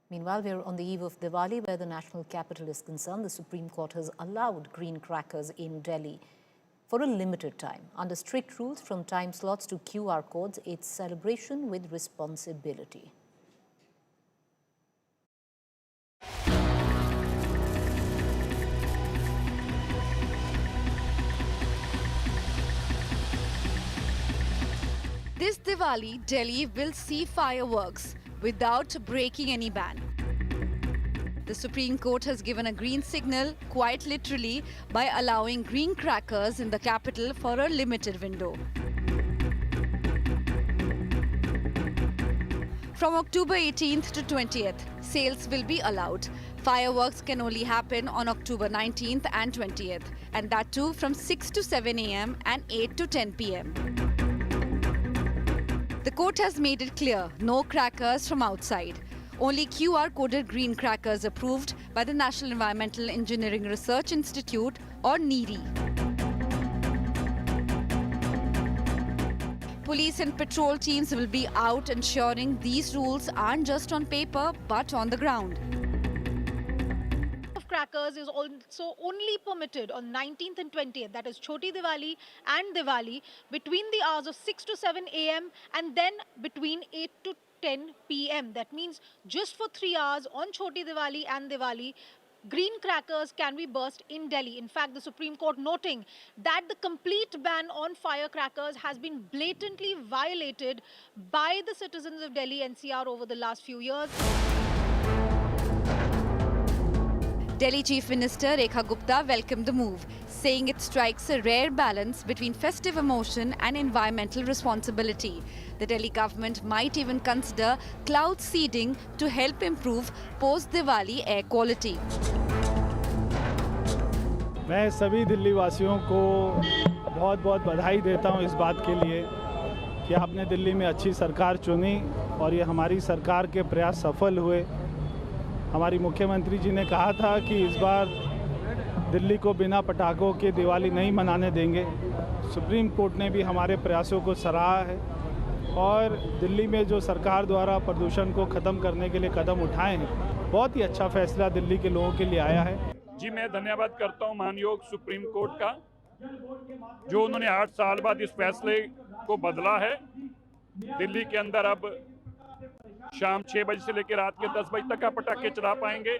Meanwhile, we're on the eve of Diwali, where the national capital is concerned. The Supreme Court has allowed green crackers in Delhi for a limited time. Under strict rules from time slots to QR codes, it's celebration with responsibility. This Diwali, Delhi will see fireworks without breaking any ban. The Supreme Court has given a green signal, quite literally, by allowing green crackers in the capital for a limited window. From October 18th to 20th, sales will be allowed. Fireworks can only happen on October 19th and 20th, and that too from 6 to 7 a.m. and 8 to 10 p.m. The court has made it clear, no crackers from outside. Only QR-coded green crackers approved by the National Environmental Engineering Research Institute, or NEERI. Police and patrol teams will be out ensuring these rules aren't just on paper but on the ground. Crackers is also only permitted on 19th and 20th, that is Choti Diwali and Diwali, between the hours of 6 to 7 a.m. and then between 8 to 10 p.m. That means just for 3 hours on Choti Diwali and Diwali, green crackers can be burst in Delhi. In fact, the Supreme Court noting that the complete ban on firecrackers has been blatantly violated by the citizens of Delhi NCR over the last few years. Delhi Chief Minister Rekha Gupta welcomed the move, saying it strikes a rare balance between festive emotion and environmental responsibility. The Delhi government might even consider cloud seeding to help improve post-Diwali air quality. मैं सभी दिल्ली वासियों को बहुत-बहुत बधाई देता हूं इस बात के लिए कि आपने दिल्ली में अच्छी सरकार चुनी और ये हमारी सरकार के प्रयास सफल हुए। हमारी मुख्यमंत्री जी ने कहा था कि इस बार दिल्ली को बिना पटाखों के दिवाली नहीं मनाने देंगे। सुप्रीम कोर्ट ने भी हमारे प्रयासों को सराहा है और दिल्ली में जो सरकार द्वारा प्रदूषण को ख़त्म करने के लिए कदम उठाए हैं, बहुत ही अच्छा फैसला दिल्ली के लोगों के लिए आया है। जी, मैं धन्यवाद करता हूं मानयोग सुप्रीम कोर्ट का, जो उन्होंने 8 साल बाद इस फैसले को बदला है। दिल्ली के अंदर अब शाम 6 बजे से लेकर रात के 10 बजे तक आप पटाखे चला पाएंगे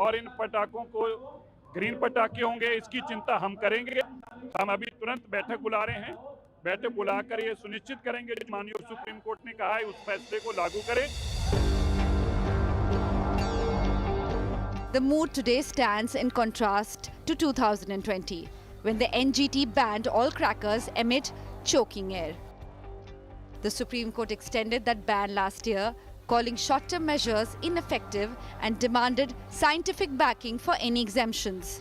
और इन पटाखों को ग्रीन पटाखे होंगे, इसकी चिंता हम करेंगे। हम अभी तुरंत बैठक बुला रहे हैं। बैठक बुलाकर ये सुनिश्चित करेंगे जो माननीय सुप्रीम कोर्ट ने कहा है उस फैसले को लागू करें। The mood today stands in contrast to 2020, when the NGT banned all crackers amid choking air. The Supreme Court extended that ban last year, calling short-term measures ineffective and demanded scientific backing for any exemptions.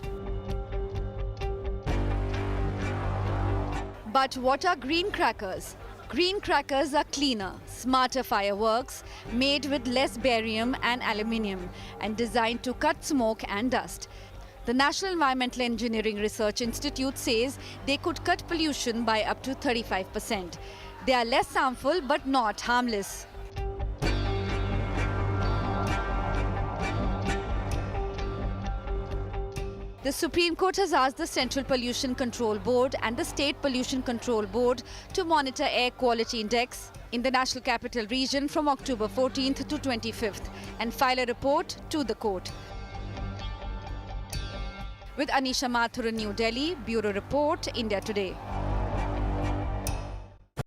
But what are green crackers? Green crackers are cleaner, smarter fireworks made with less barium and aluminium and designed to cut smoke and dust. The National Environmental Engineering Research Institute says they could cut pollution by up to 35%. They are less harmful but not harmless. The Supreme Court has asked the Central Pollution Control Board and the State Pollution Control Board to monitor air quality index in the National Capital Region from October 14th to 25th and file a report to the court. With Anisha Mathur in New Delhi, Bureau Report, India Today.